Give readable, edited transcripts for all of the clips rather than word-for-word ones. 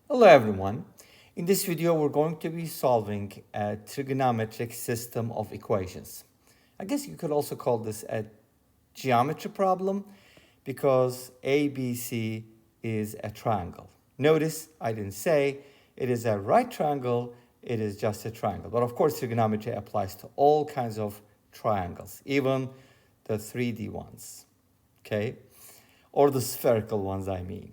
Hello everyone. In this video, we're going to be solving a trigonometric system of equations. I guess you could also call this a geometry problem because ABC is a triangle. Notice I didn't say it is a right triangle, it is just a triangle. But of course, trigonometry applies to all kinds of triangles, even the 3D ones, okay? Or the spherical ones, I mean.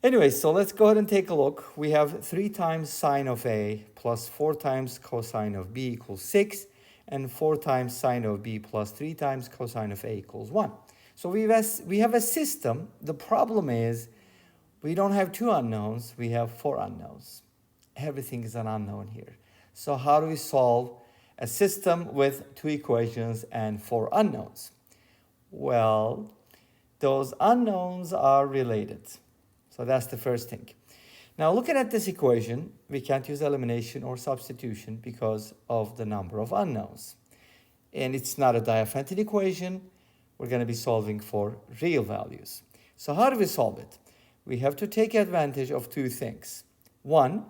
Anyway, so let's go ahead and take a look. We have 3 times sine of A plus 4 times cosine of B equals 6, and 4 times sine of B plus 3 times cosine of A equals 1. So we have a system. The problem is we don't have 2 unknowns, we have 4 unknowns. Everything is an unknown here. So how do we solve a system with 2 equations and 4 unknowns? Well, those unknowns are related. So that's the first thing. Now looking at this equation, we can't use elimination or substitution because of the number of unknowns. And it's not a Diophantine equation. We're going to be solving for real values. So how do we solve it? We have to take advantage of 2 things. One,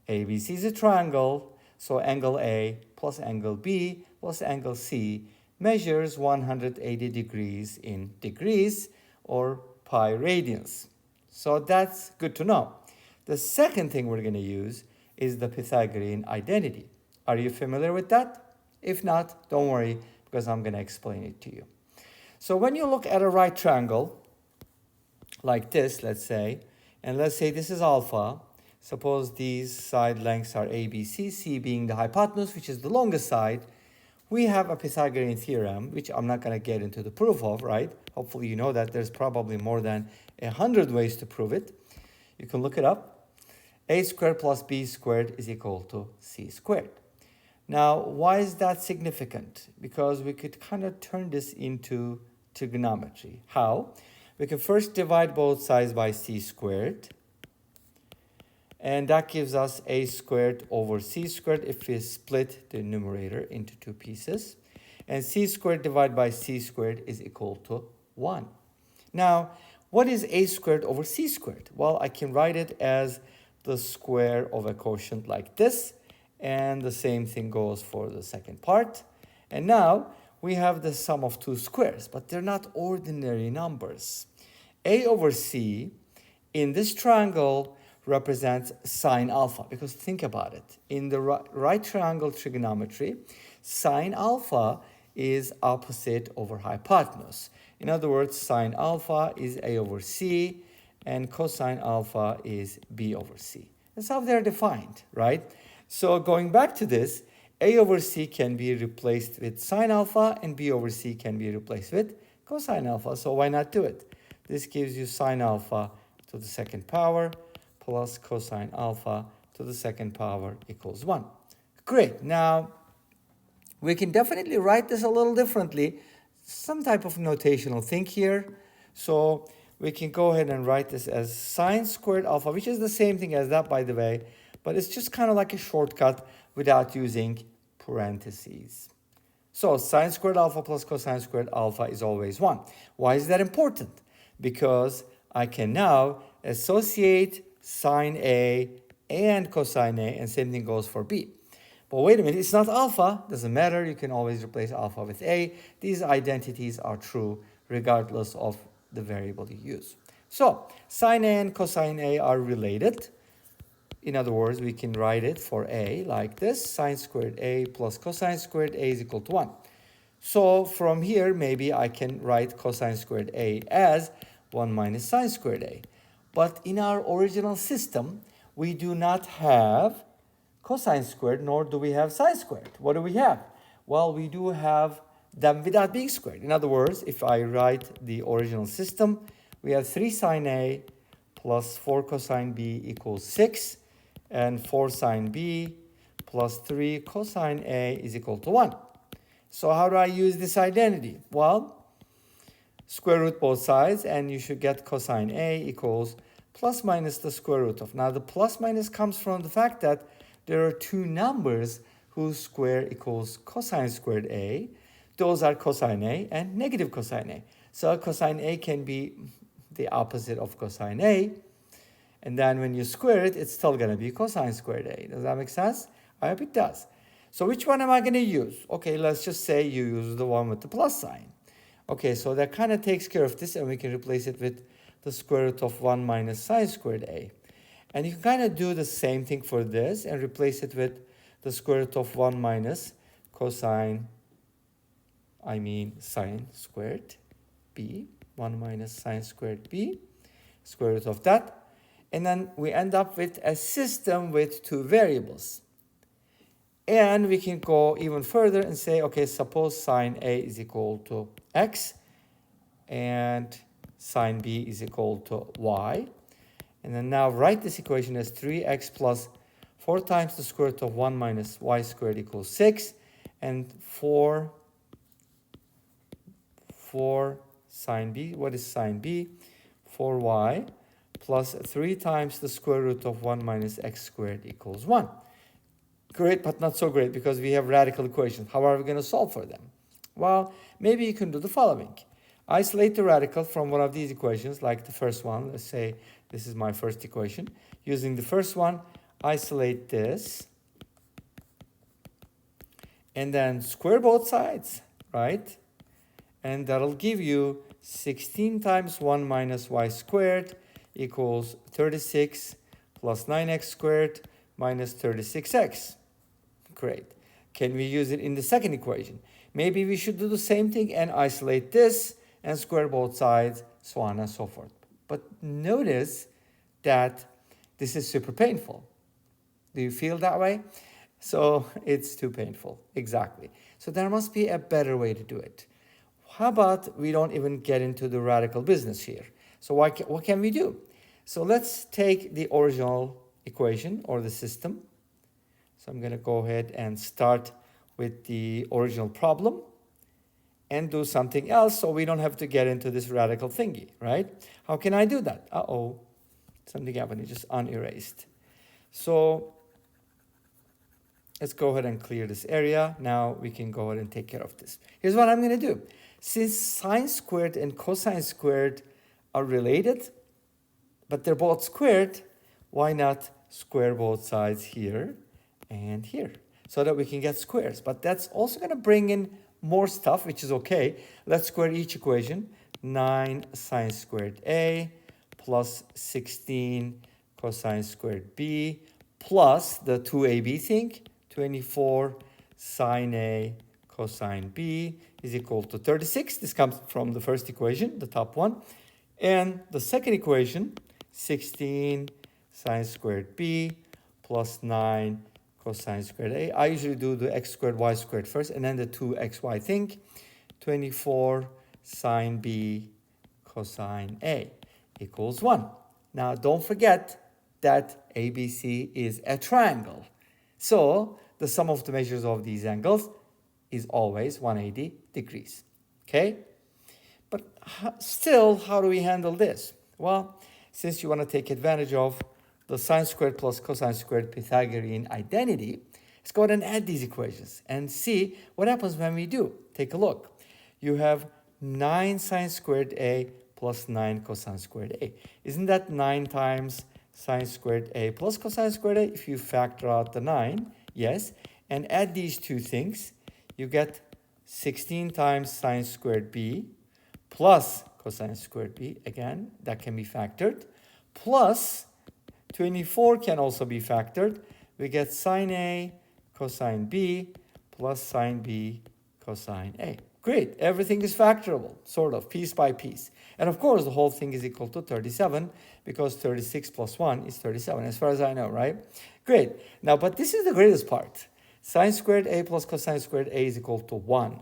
ABC is a triangle, so angle A plus angle B plus angle C measures 180 degrees in degrees or pi radians. So that's good to know. The second thing we're going to use is the Pythagorean identity. Are you familiar with that? If not, don't worry, because I'm going to explain it to you. So when you look at a right triangle, like this, let's say, and let's say this is alpha. Suppose these side lengths are ABC, C being the hypotenuse, which is the longest side. We have a Pythagorean theorem, which I'm not going to get into the proof of, right? Hopefully you know that there's probably more than 100 ways to prove it. You can look it up. A squared plus B squared is equal to C squared. Now, why is that significant? Because we could kind of turn this into trigonometry. How? We can first divide both sides by C squared. And that gives us A squared over C squared if we split the numerator into 2 pieces. And C squared divided by C squared is equal to 1. Now, what is A squared over C squared? Well, I can write it as the square of a quotient like this. And the same thing goes for the second part. And now we have the sum of 2 squares, but they're not ordinary numbers. A over C in this triangle represents sine alpha, because think about it. In the right triangle trigonometry, sine alpha is opposite over hypotenuse. In other words, sine alpha is A over C, and cosine alpha is B over C. That's how they're defined, right? So going back to this, A over C can be replaced with sine alpha, and B over C can be replaced with cosine alpha. So why not do it? This gives you sine alpha to the second power plus cosine alpha to the second power equals 1. Great. Now, we can definitely write this a little differently. Some type of notational thing here. So we can go ahead and write this as sine squared alpha, which is the same thing as that, by the way, but it's just kind of like a shortcut without using parentheses. So sine squared alpha plus cosine squared alpha is always 1. Why is that important? Because I can now associate sine A and cosine A, and same thing goes for B. But wait a minute, it's not alpha, doesn't matter, you can always replace alpha with A. These identities are true regardless of the variable you use. So sine A and cosine A are related. In other words, we can write it for A like this: sine squared A plus cosine squared A is equal to 1. So from here, maybe I can write cosine squared A as 1 minus sine squared A. But in our original system, we do not have cosine squared, nor do we have sine squared. What do we have? Well, we do have them without being squared. In other words, if I write the original system, we have 3 sine A plus 4 cosine B equals 6, and 4 sine B plus 3 cosine A is equal to 1. So how do I use this identity? Well, square root both sides, and you should get cosine A equals plus minus the square root of. Now, the plus minus comes from the fact that there are 2 numbers whose square equals cosine squared A. Those are cosine A and negative cosine A. So cosine A can be the opposite of cosine A. And then when you square it, it's still going to be cosine squared a. Does that make sense? I hope it does. So which one am I going to use? Okay, let's just say you use the one with the plus sign. Okay, so that kind of takes care of this, and we can replace it with the square root of 1 minus sine squared a. And you can kind of do the same thing for this and replace it with the square root of 1 minus sine squared b. 1 minus sine squared b, square root of that. And then we end up with a system with two variables. And we can go even further and say, okay, suppose sine A is equal to x and sine B is equal to y. And then now write this equation as 3x plus 4 times the square root of 1 minus y squared equals 6. And 4 sine B, what is sine B? 4y plus 3 times the square root of 1 minus x squared equals 1. Great, but not so great because we have radical equations. How are we going to solve for them? Well, maybe you can do the following. Isolate the radical from one of these equations, like the first one. Let's say this is my first equation. Using the first one, isolate this. And then square both sides, right? And that'll give you 16 times 1 minus y squared equals 36 plus 9x squared minus 36x. Great. Can we use it in the second equation? Maybe we should do the same thing and isolate this and square both sides, so on and so forth. But notice that this is super painful. Do you feel that way? So it's too painful. Exactly. So there must be a better way to do it. How about we don't even get into the radical business here? So what can we do? So let's take the original equation or the system. So I'm going to go ahead and start with the original problem and do something else so we don't have to get into this radical thingy, right? How can I do that? Uh-oh, something happened, it just unerased. So let's go ahead and clear this area. Now we can go ahead and take care of this. Here's what I'm going to do. Since sine squared and cosine squared are related, but they're both squared, why not square both sides here and here so that we can get squares? But that's also going to bring in more stuff, which is okay. Let's square each equation. 9 sine squared a plus 16 cosine squared b plus the 2ab thing, 24 sine a cosine b is equal to 36. This comes from the first equation, the top one. And the second equation, 16 sine squared b plus 9 cosine squared a. I usually do the x squared y squared first and then the 2xy thing. 24 sine b cosine a equals 1. Now don't forget that ABC is a triangle. So the sum of the measures of these angles is always 180 degrees. Okay? But still, how do we handle this? Well, since you want to take advantage of the sine squared plus cosine squared Pythagorean identity, let's go ahead and add these equations and see what happens when we do. Take a look. You have 9 sine squared a plus 9 cosine squared a. Isn't that 9 times sine squared a plus cosine squared a? If you factor out the 9, yes, and add these two things, you get 16 times sine squared b plus cosine squared b. Again, that can be factored. Plus 24 can also be factored. We get sine a cosine b plus sine b cosine a. Great, everything is factorable, sort of, piece by piece. And of course, the whole thing is equal to 37 because 36 plus 1 is 37, as far as I know, right? Great. Now, but this is the greatest part. Sine squared a plus cosine squared a is equal to 1.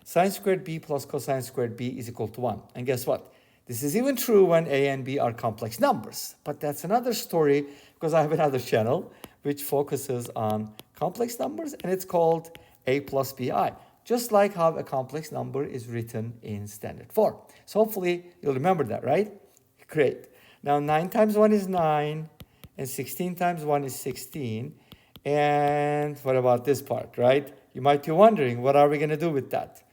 Sine squared b plus cosine squared b is equal to 1. And guess what? This is even true when a and b are complex numbers. But that's another story because I have another channel which focuses on complex numbers, and it's called a plus bi. Just like how a complex number is written in standard form. So hopefully you'll remember that, right? Great. Now 9 times 1 is 9, and 16 times 1 is 16. And what about this part, right? You might be wondering, what are we going to do with that?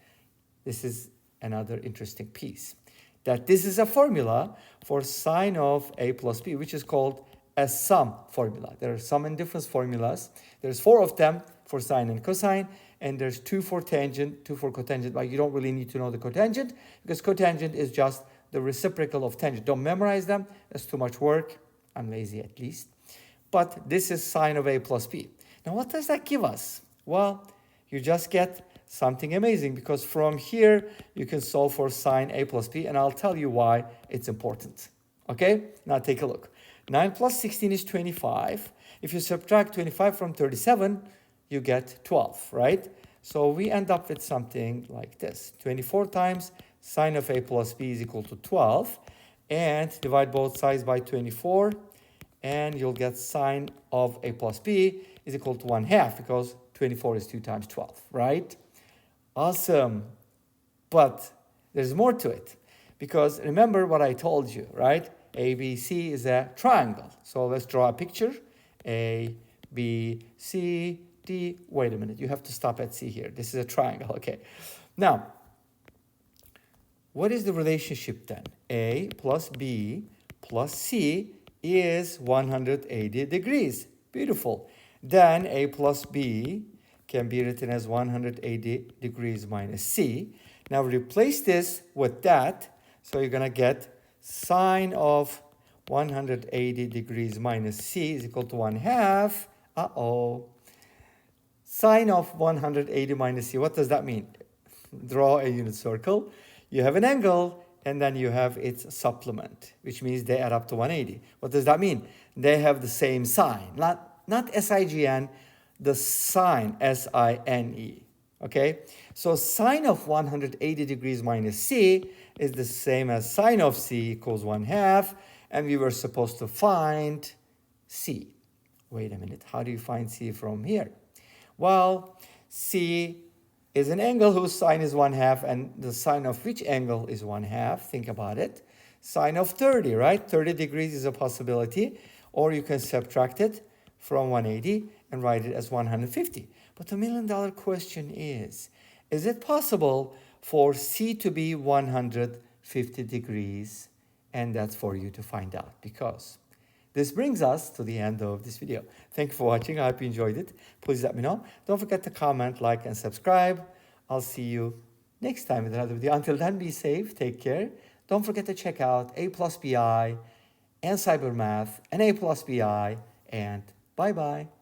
This is another interesting piece. That this is a formula for sine of a plus b, which is called a sum formula. There are sum and difference formulas. There's 4 of them for sine and cosine, and there's 2 for tangent, 2 for cotangent, but you don't really need to know the cotangent because cotangent is just the reciprocal of tangent. Don't memorize them. That's too much work. I'm lazy at least. But this is sine of a plus b. Now, what does that give us? Well, you just get something amazing because from here, you can solve for sine a plus b, and I'll tell you why it's important. Okay? Now, take a look. 9 plus 16 is 25. If you subtract 25 from 37, you get 12, right? So we end up with something like this. 24 times sine of a plus b is equal to 12. And divide both sides by 24. And you'll get sine of a plus b is equal to 1/2 because 24 is 2 times 12, right? Awesome. But there's more to it. Because remember what I told you, right? ABC is a triangle. So let's draw a picture. A, B, C, D. Wait a minute. You have to stop at C here. This is a triangle. Okay. Now, what is the relationship then? A plus B plus C is 180 degrees. Beautiful. Then A plus B can be written as 180 degrees minus C. Now replace this with that. So you're going to get sine of 180 degrees minus C is equal to 1/2. Sine of 180 minus C. What does that mean? Draw a unit circle. You have an angle, and then you have its supplement, which means they add up to 180. What does that mean? They have the same sign. Not SIGN, the sign, SINE. Okay? So sine of 180 degrees minus C is the same as sine of C equals 1/2. And we were supposed to find C. Wait a minute. How do you find C from here? Well, C is an angle whose sine is 1/2, and the sine of which angle is 1/2? Think about it. Sine of 30, right? 30 degrees is a possibility. Or you can subtract it from 180 and write it as 150. But the million-dollar question is it possible for C to be 150 degrees? And that's for you to find out, because this brings us to the end of this video. Thank you for watching. I hope you enjoyed it. Please let me know. Don't forget to comment, like, and subscribe. I'll see you next time with another video. Until then, be safe. Take care. Don't forget to check out aplusbi and SyberMath and aplusbi, and bye-bye.